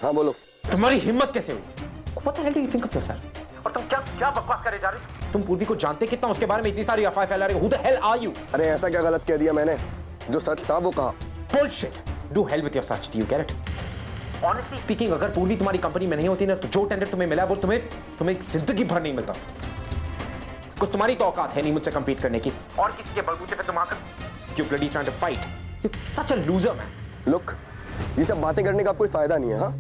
हाँ बोलो। तुम्हारी हिम्मत कैसे हुई? What the hell do you think of yourself? और तुम क्या क्या बकवास करे जा रहे हो? तुम पूर्वी को जानते कितना, उसके बारे में इतनी सारी अफवाह फैला रहे हो? Who the hell are you? अरे ऐसा क्या गलत कह दिया मैंने? जो सच था वो कहा। Bullshit. Do hell with your search. Do you get it? Honestly speaking, अगर पूर्वी तुम्हारी कंपनी में नहीं होती ना, तो जो टेंडर तुम्हें मिला वो तुम्हें जिंदगी भर नहीं मिलता। कुछ तुम्हारी तो औकात है नहीं मुझसे compete करने की, और किसी के बलबूते पे तुम आकर you bloody trying to fight. You're such a loser, man. Look, ये सब बातें करने का कोई फायदा नहीं है। हाँ,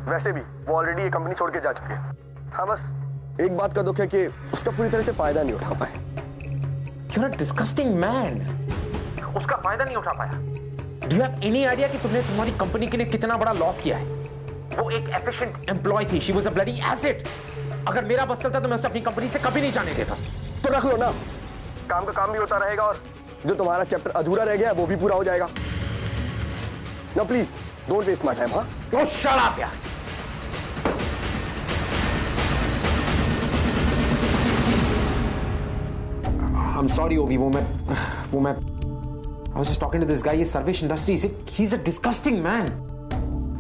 वैसे भी वो ऑलरेडी ये कंपनी छोड़ के जा चुके हैं। हाँ, बस एक बात का दुख है कि उसका पूरी तरह से फायदा नहीं उठा पाए। You're a disgusting man. उसका फायदा नहीं उठा पाया। Do you have any idea कि तुमने तुम्हारी कंपनी के लिए कितना बड़ा लॉस किया है? वो एक efficient employee थी। She was a bloody asset. अगर मेरा बस चलता तो मैं उसे अपनी कंपनी से कभी नहीं जाने देता। तो रख लो ना, काम का काम भी होता रहेगा और जो तुम्हारा चैप्टर अधूरा रह गया वो भी पूरा हो जाएगा। Now please, don't waste my time, हाँ? Oh, shut up, यार। I'm sorry, Ovi, वो मैं I was just talking to this guy, ये service industry, he's a disgusting man.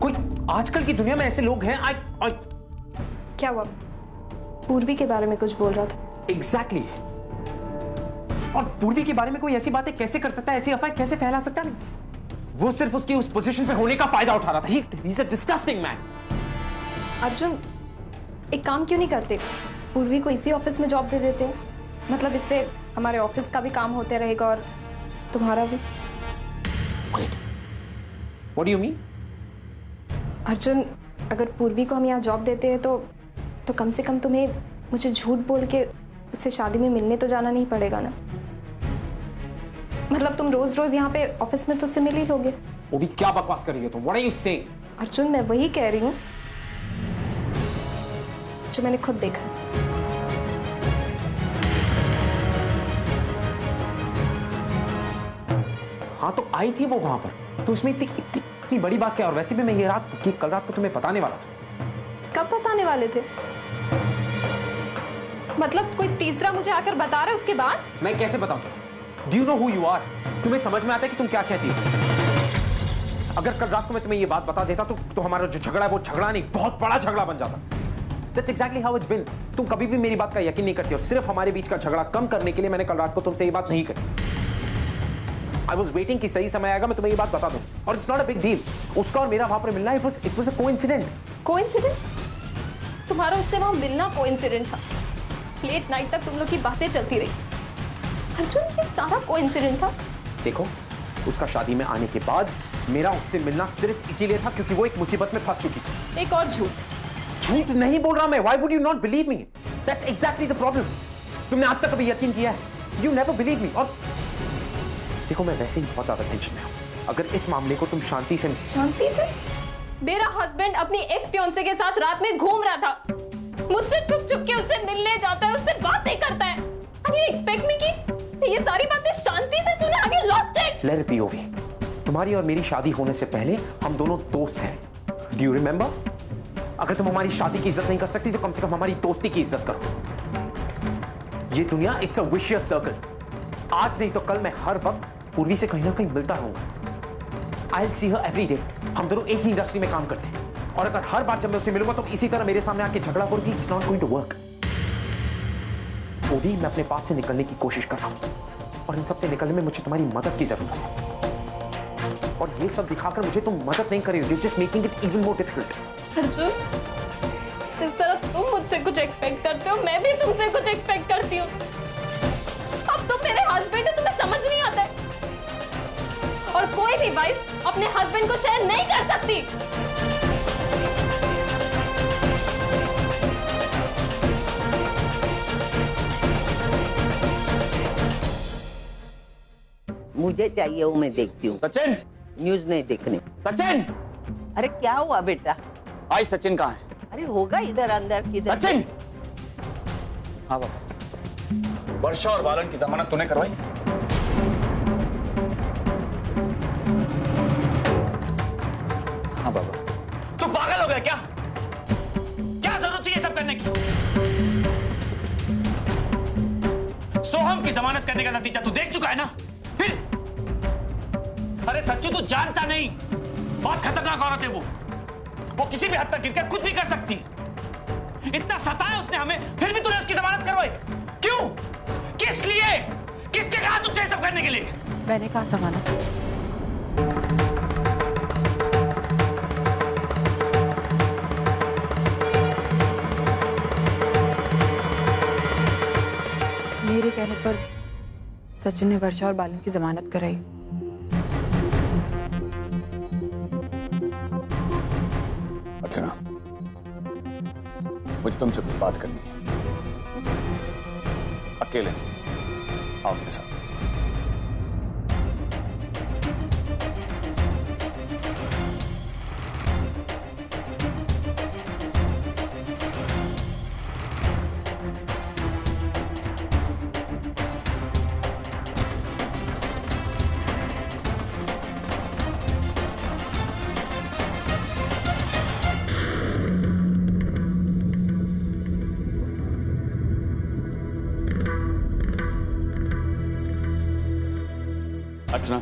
कोई आजकल की दुनिया में ऐसे लोग हैं। क्या हुआ? पूर्वी के बारे में कुछ बोल रहा था। Exactly. और पूर्वी के बारे में कोई ऐसी बातें कैसे कर सकता है, ऐसी अफवाह कैसे फैला सकता है? वो सिर्फ उसकी उस पोजीशन पे होने का फायदा उठा रहा था। He's a disgusting man. Arjun, एक काम क्यों नहीं करते? पूर्वी को इसी ऑफिस में जॉब दे देते हैं। मतलब इससे हमारे ऑफिस का भी काम होते रहेगा और तुम्हारा भी। Wait. What do you mean? Arjun, अगर पूर्वी को हम यहाँ जॉब देते हैं तो कम से कम तुम्हें मुझे झूठ बोल के उससे शादी में मिलने तो जाना नहीं पड़ेगा ना। मतलब तुम रोज रोज यहाँ पे ऑफिस में तो उससे मिल ही लोगे। वो भी क्या बकवास कर रही हो तुम? What are you saying? Arjun, मैं वही कह रही हूँ जो मैंने खुद देखा। हाँ, तो आई थी वो वहां पर, तो उसमें इतनी बड़ी बात क्या? और वैसे भी मैं कल रात को तुम्हें बताने वाला था। कब बताने वाले थे? मतलब कोई तीसरा मुझे आकर बता रहा है उसके बाद? मैं कैसे बताऊं? Do you know who you are? तुम्हें समझ में आता है कि तुम क्या कहती हो? अगर कल रात को मैं तुम्हें ये बात बता देता तो हमारा जो झगड़ा है वो झगड़ा नहीं, बहुत बड़ा झगड़ा बन जाता। That's exactly how it's been. तुम कभी भी मेरी बात का यकीन नहीं करती हो। सिर्फ हमारे बीच का झगड़ा कम करने के लिए मैंने कल रात को तुमसे ये बात नहीं कही। I was waiting कि सही समय आएगा मैं तुम्हें ये बात बता दूं। और it's not a big deal. उसका और मेरा वहां पर मिलना it was a coincidence. Coincident? तुम्हारा उससे वहां मिलना कोइंसिडेंट था। लेट नाइट तक तुम लोग की बातें चलती रही। अर्जुन, ये सारा कोइंसिडेंट था। देखो, उसका शादी में आने के बाद मेरा उससे मिलना सिर्फ इसीलिए था क्योंकि वो एक मुसीबत में फंस चुकी थी। एक और झूठ नहीं बोल रहा मैं। Why would you not believe me? That's exactly the problem. तुमने आज तक कभी यकीन किया है? You never believe me. और देखो, मैं वैसे ही बहुत ज्यादा टेंशन में हूं। अगर इस मामले को तुम शांति से मेरा हस्बैंड अपनी एक्स फियांसे के साथ रात में घूम रहा था। मुझसे छुप छुप के उससे मिलने जाता है, उससे बातें करता है। And you expect me कि ये सारी बातें शांति से सुने? आगे lost it. Let it be, Ovi. तुम्हारी और मेरी शादी होने से पहले हम दोनों दोस्त हैं। Do you remember? अगर तुम हमारी शादी की इज्जत नहीं कर सकती तो कम से कम हमारी दोस्ती की इज्जत करो। ये दुनिया it's a vicious circle. आज नहीं तो कल मैं हर वक्त पूर्वी से कहीं ना कहीं मिलता रहूंगा। I'll see her every day. हम दोनों एक ही इंडस्ट्री में काम करते हैं और अगर हर बार जब मैं उससे मिलूंगा तो इसी तरह मेरे सामने आके झगड़ा करूंगी, it's not going to work. ओवी, मैं अपने पास से निकलने की कोशिश कर रहा हूं और इन सब से निकलने में मुझे तुम्हारी मदद की जरूरत है। और ये सब दिखाकर मुझे तुम मदद नहीं कर रही हो। You're just making it even more difficult. Arjun, जिस तरह तुम मुझसे कुछ एक्सपेक्ट करते हो मैं भी तुमसे कुछ एक्सपेक्ट करती हूँ। अब तुम मेरे हस्बैंड हो, तुम्हें समझ नहीं आता है। और कोई भी वाइफ अपने हस्बैंड को शेयर नहीं कर सकती। मुझे चाहिए वो मैं देखती हूँ। सचिन, न्यूज नहीं देखने। सचिन! अरे क्या हुआ बेटा? आई सचिन कहाँ है? अरे होगा इधर अंदर किधर। सचिन! हाँ बाबा। वर्षा और बालन की जमानत तूने करवाई? हाँ बाबा। तू पागल हो गया क्या? क्या जरूरत थी ये सब करने की? सोहम की जमानत करने का नतीजा तू देख चुका है ना? फिर अरे सच्चू, तू जानता नहीं, बहुत खतरनाक औरत है वो। वो किसी भी हद तक गिरकर कुछ भी कर सकती है। इतना सताया उसने हमें, फिर भी तूने उसकी जमानत करवाई। क्यों? किस लिए? किसने कहा तुझसे ये सब करने के लिए? मैंने कहा था मानव, मेरे कहने पर सचिन ने वर्षा और बालन की जमानत कराई। अर्चना, मुझे तुमसे कुछ बात करनी है, अकेले। आओ मेरे साथ। अर्चना,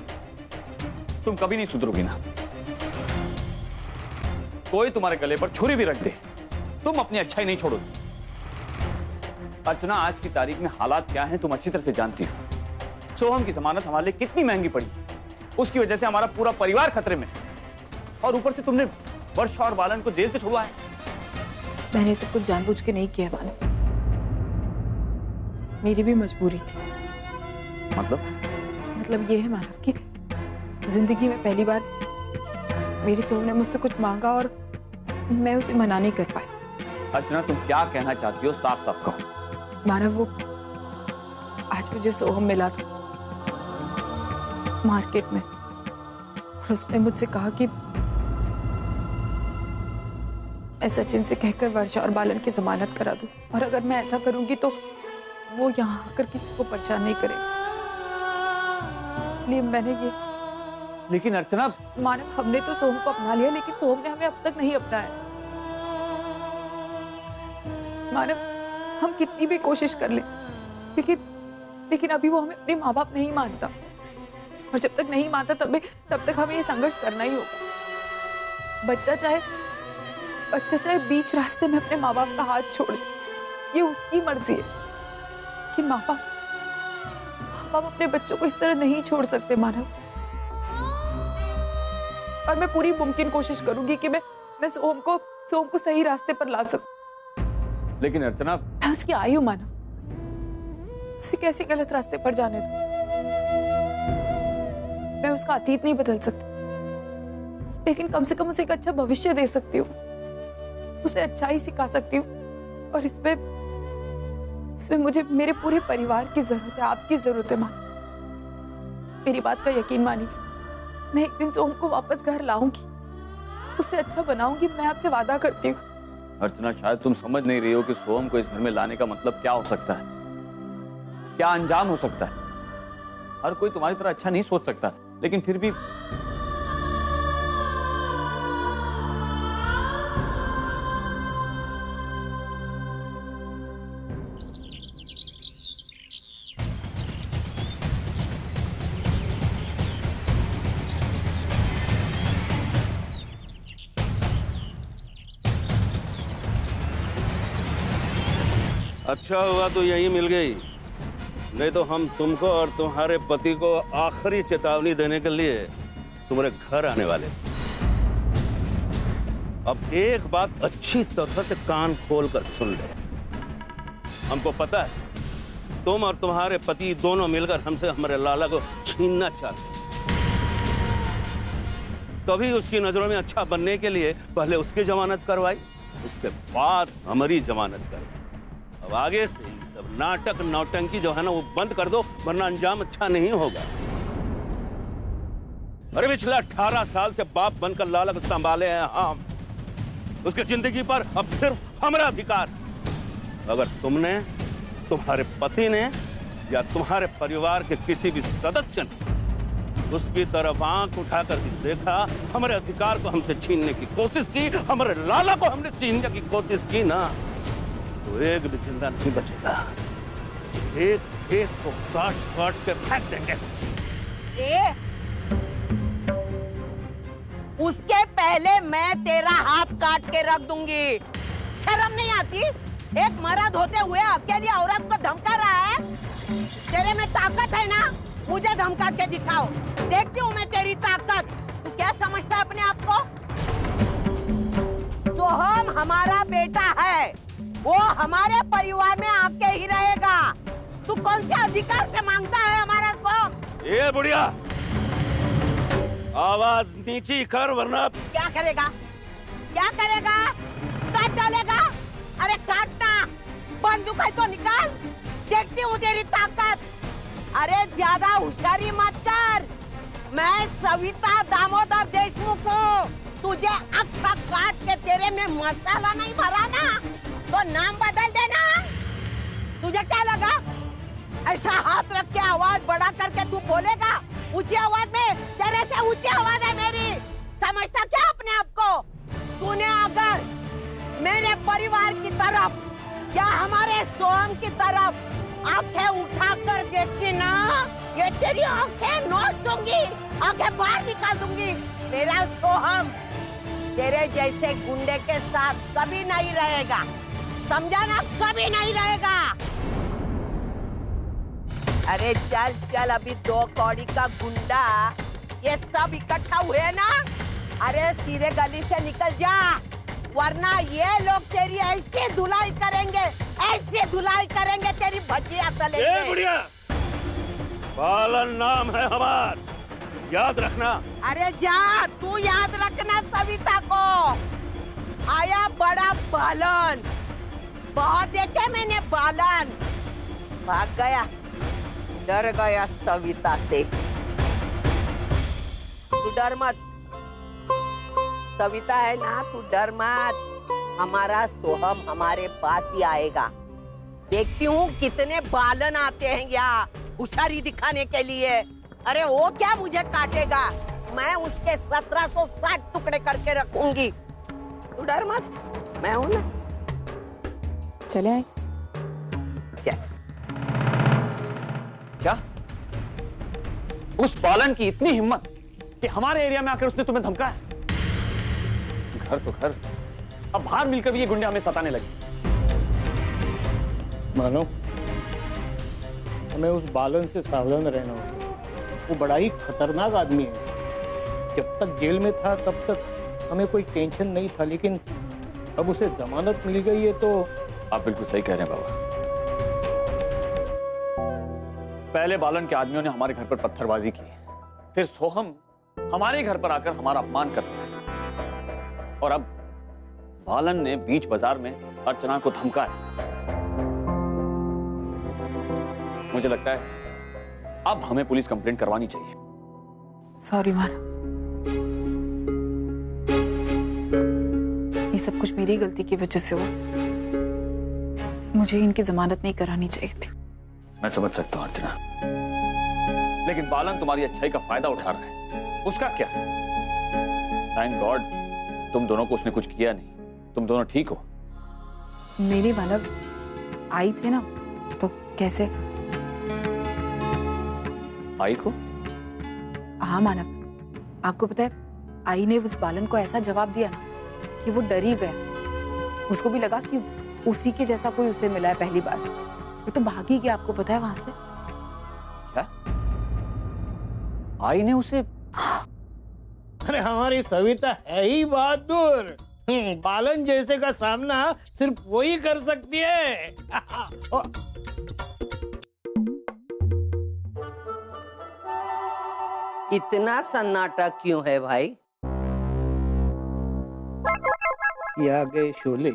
तुम कभी नहीं सुधरोगी ना। कोई तुम्हारे गले पर छुरी भी रख दे, तुम अपनी अच्छाई नहीं छोड़ोगी। अर्चना, आज की तारीख में हालात क्या हैं तुम अच्छी तरह से जानती हो। सोहम की जमानत हमारे लिए कितनी महंगी पड़ी, उसकी वजह से हमारा पूरा परिवार खतरे में, और ऊपर से तुमने वर्षा और बालन को जेल से छुड़वाया। मैंने सब कुछ जानबूझ के नहीं किया मानव, मेरी भी मजबूरी थी। मतलब ये है मानव कि जिंदगी में पहली बार मेरी सोहम ने मुझसे कुछ मांगा और मैं उसे मना नहीं कर पाई। अर्चना, तुम क्या कहना चाहती हो, साफ साफ कहो। मानव, वो आज मुझे सोहम मिला था मार्केट में, और उसने मुझसे कहा कि मैं सचिन से कहकर वर्षा और बालन की जमानत करा दूं, और अगर मैं ऐसा करूंगी तो वो यहाँ आकर किसी को परेशान नहीं करेगा। इसलिए मैंने ये। लेकिन अर्चना, मानव, हमने तो सोहम को अपना लिया, लेकिन सोहम ने हमें अब तक नहीं अपनाया। मानव, हम कितनी भी कोशिश कर लें, लेकिन अभी वो हमें अपने माँ बाप नहीं मानता, और जब तक नहीं मानता तब तक हमें ये संघर्ष करना ही होगा। बच्चा चाहे बीच रास्ते में अपने माँ बाप का हाथ छोड़ दे, ये उसकी मर्जी है कि माँ बाप अपने बच्चों को इस तरह नहीं छोड़ सकते मानव। और मैं पूरी मुमकिन कोशिश करूंगी कि मैं सोहम को सही रास्ते पर ला सकूं। लेकिन अर्चना, मैं उसकी आई हूं मानव, उसे कैसे गलत रास्ते पर जाने दूं? मैं उसका अतीत नहीं बदल सकती, लेकिन कम से कम उसे एक अच्छा भविष्य दे सकती हूँ, उसे अच्छाई सिखा सकती हूँ। और इसमें मुझे मेरे पूरे परिवार की जरूरत है, आपकी जरूरत है माँ। मेरी बात का यकीन मानिए, मैं एक दिन सोहम को वापस घर लाऊंगी, उसे अच्छा बनाऊंगी, मैं आपसे वादा करती हूँ। अर्चना, शायद तुम समझ नहीं रही हो कि सोहम को इस घर में लाने का मतलब क्या हो सकता है, क्या अंजाम हो सकता है। हर कोई तुम्हारी तरह अच्छा नहीं सोच सकता, लेकिन फिर भी अच्छा हुआ तो यही मिल गई, नहीं तो हम तुमको और तुम्हारे पति को आखिरी चेतावनी देने के लिए तुम्हारे घर आने वाले। अब एक बात अच्छी तरह से कान खोलकर सुन ले। हमको पता है तुम और तुम्हारे पति दोनों मिलकर हमसे हमारे लाला को छीनना चाहते, तभी उसकी नजरों में अच्छा बनने के लिए पहले उसकी जमानत करवाई, उसके बाद हमारी जमानत करवाई। अब आगे से ये सब नाटक नौटंकी जो है ना वो बंद कर दो, वरना अंजाम अच्छा नहीं होगा। अरे पिछले 18 साल से बाप बनकर लाला को संभाले हैं हम, उसकी जिंदगी पर अब सिर्फ हमारा अधिकार। अगर तुमने, तुम्हारे पति ने या तुम्हारे परिवार के किसी भी सदस्य ने उसकी तरफ आंख उठाकर देखा, हमारे अधिकार को हमसे छीनने की कोशिश की, हमारे लाला को हमने छीनने की कोशिश की ना, तो एक भी जिंदा नहीं बचेगा। एक एक को काट काट के फेंक देंगे। उसके पहले मैं तेरा हाथ काट के रख दूंगी। शर्म नहीं आती? एक मर्द होते हुए अकेली औरत को धमका रहा है। तेरे में ताकत है ना, मुझे धमका के दिखाओ, देखती हूँ मैं तेरी ताकत। तू क्या समझता है अपने आप को? सोहम हमारा बेटा है, वो हमारे परिवार में आके ही रहेगा। तू कौन से अधिकार से मांगता है हमारा सोहम? ये बुढ़िया, आवाज नीची कर वरना। क्या करेगा? क्या करेगा? काट डालेगा? अरे काटना, बंदूक है तो निकाल, देखती हूँ तेरी ताकत। अरे ज्यादा होशियारी मत कर, मैं सविता दामोदर देशमुख हूँ। तुझे अक्खा काट के तेरे में मसाला नहीं भरा ना, तो नाम बदल देना। तुझे क्या लगा ऐसा हाथ रख के आवाज बड़ा करके तू बोलेगा? ऊंची आवाज में, तेरे से ऊंची आवाज है मेरी। समझता क्या अपने आप को? तूने अगर मेरे परिवार की तरफ या हमारे सोहम की तरफ आंखें उठाकर देखी ना, ये तेरी आंखें नोच दूंगी, आंखें बाहर निकाल दूंगी। मेरा सोहम तेरे जैसे गुंडे के साथ कभी नहीं रहेगा, समझा ना? कभी नहीं रहेगा। अरे चल चल, अभी 2 कौड़ी का गुंडा ये सब इकट्ठा हुए ना, अरे सीधे गली से निकल जा, वरना ये लोग तेरी ऐसे धुलाई करेंगे, ऐसे धुलाई करेंगे, तेरी भजिया तलेंगे। बुढ़िया, बालन नाम है हमार, याद रखना। अरे जा, तू याद रखना सविता को। आया बड़ा बालन, बहुत देखे मैंने बालन। भाग गया, डर गया सविता से। तू डर मत, सविता है ना, तू डर मत। हमारा सोहम हमारे पास ही आएगा। देखती हूँ कितने बालन आते हैं यहाँ होशियारी दिखाने के लिए। अरे वो क्या मुझे काटेगा, मैं उसके 1760 टुकड़े करके रखूंगी। तू डर मत, मैं हूं ना। चले आए। चल। क्या उस बालन की इतनी हिम्मत कि हमारे एरिया में आकर उसने तुम्हें धमकाया? घर तो घर, अब बाहर मिलकर भी ये गुंडे हमें सताने लगे। मानो हमें उस बालन से सावधान रहना होगा। वो बड़ा ही खतरनाक आदमी है। जब तक जेल में था तब तक हमें कोई टेंशन नहीं था, लेकिन अब उसे जमानत मिल गई है तो। आप बिल्कुल सही कह रहे हैं बाबा। पहले बालन के आदमियों ने हमारे घर पर पत्थरबाजी की, फिर सोहम हमारे घर पर आकर हमारा अपमान करता है, और अब बालन ने बीच बाजार में अर्चना को धमकाया। मुझे लगता है अब हमें पुलिस कंप्लेंट करवानी चाहिए। सॉरी माना, ये सब कुछ मेरी गलती की वजह से हुआ। मुझे इनकी जमानत नहीं करानी चाहिए थी। मैं समझ सकता हूं अर्चना, लेकिन बालन तुम्हारी अच्छाई का फायदा उठा रहा है, उसका क्या? थैंक गॉड तुम दोनों को उसने कुछ किया नहीं, तुम दोनों ठीक हो। मेरे मानव आई थे ना, तो कैसे? आई को? हाँ मानव, आपको पता है आई ने उस बालन को ऐसा जवाब दिया ना कि वो डर ही गया। उसको भी लगा कि उसी के जैसा कोई उसे मिला है पहली बार। वो तो भागी गया, आपको पता है वहां से। क्या? आई ने उसे? अरे हमारी सविता है ही बहादुर। बालन जैसे का सामना सिर्फ वही कर सकती है। इतना सन्नाटा क्यों है भाई? ये आ गए शोले।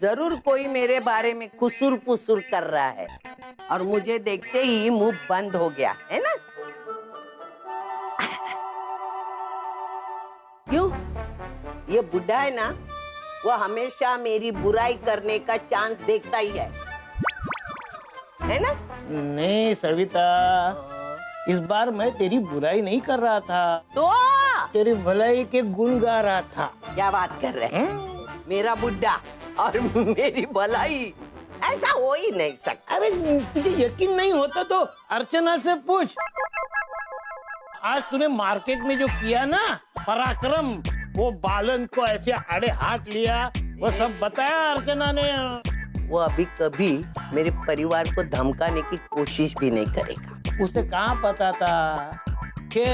जरूर कोई मेरे बारे में कुसुर पुसुर कर रहा है, और मुझे देखते ही मुंह बंद हो गया है ना? क्यों? ये बुढ़ा है ना, वो हमेशा मेरी बुराई करने का चांस देखता ही है ना? नहीं सविता, इस बार मैं तेरी बुराई नहीं कर रहा था, तो तेरी भलाई के गुण गा रहा था। क्या बात कर रहे हैं? मेरा बुढ़ा और मेरी भलाई, ऐसा हो ही नहीं सकता। अरे तुझे यकीन नहीं होता तो अर्चना से पूछ। आज तूने मार्केट में जो किया ना पराक्रम, वो बालन को ऐसे आड़े हाथ लिया, वो सब बताया अर्चना ने। वो अभी कभी मेरे परिवार को धमकाने की कोशिश भी नहीं करेगा। उसे कहाँ पता था कि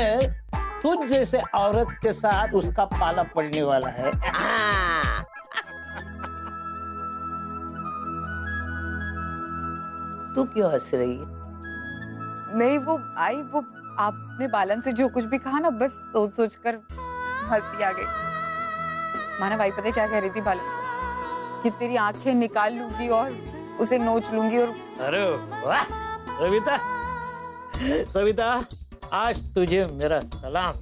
तुझ जैसे औरत के साथ उसका पाला पड़ने वाला है। तू क्यों हंस रही है? नहीं, वो आपने बालन से जो कुछ भी कहा ना, बस सोच सोच कर हंसी आ गई। माना भाई पता है क्या कह रही थी बालन को, कि तेरी आंखें निकाल लूंगी और उसे नोच लूंगी। और अरे वाह सविता, सविता आज तुझे मेरा सलाम।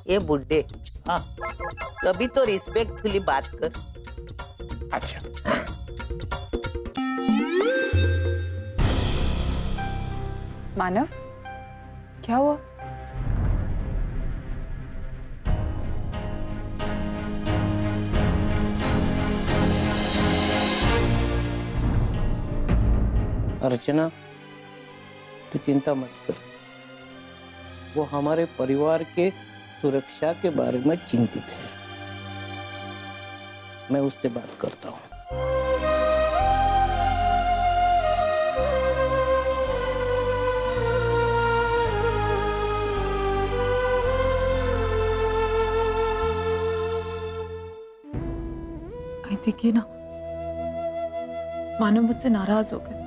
ये बुड्ढे, हाँ कभी तो रिस्पेक्टफुली बात कर। अच्छा, मानव क्या हुआ? अर्चना तू चिंता मत कर, वो हमारे परिवार के सुरक्षा के बारे में चिंतित है। मैं उससे बात करता हूँ। देखिए ना, मानव मुझसे नाराज हो गए,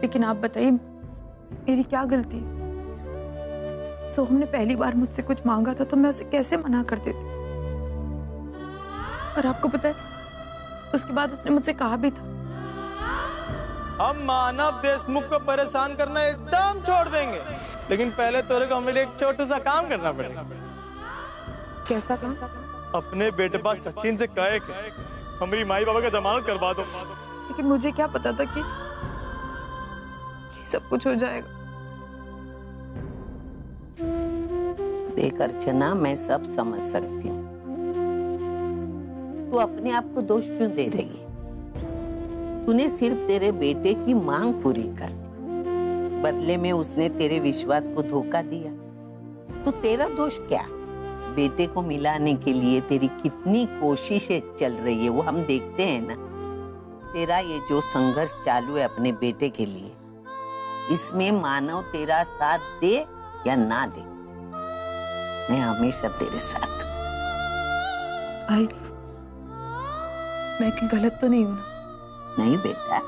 लेकिन आप बताइए मेरी क्या गलती है? सोहम ने पहली बार मुझसे कुछ मांगा था तो मैं उसे कैसे मना कर देती? और आपको पता है उसके बाद उसने मुझसे कहा भी था, हम मानव देशमुख को परेशान करना एकदम छोड़ देंगे, लेकिन पहले तेरे को हमें एक छोटा सा काम करना पड़ेगा। कैसा काम? अपने बेटबा सचिन से कहे कि हमारी माई बाबा का जमानत करवा दो। लेकिन मुझे क्या पता था कि ये सब कुछ हो जाएगा। देख अर्चना, मैं सब समझ सकती हूँ, तू अपने आप को दोष क्यों दे रही है? तूने सिर्फ तेरे बेटे की मांग पूरी कर दी, बदले में उसने तेरे विश्वास को धोखा दिया। तो तेरा दोष क्या? बेटे को मिलाने के लिए तेरी कितनी कोशिशें चल रही है वो हम देखते हैं ना। तेरा ये जो संघर्ष चालू है अपने बेटे के लिए, इसमें मानव तेरा साथ दे या ना दे, मैं हमेशा तेरे साथ हूँ। भाई मैं कि गलत तो नहीं हूं ना? नहीं बेटा,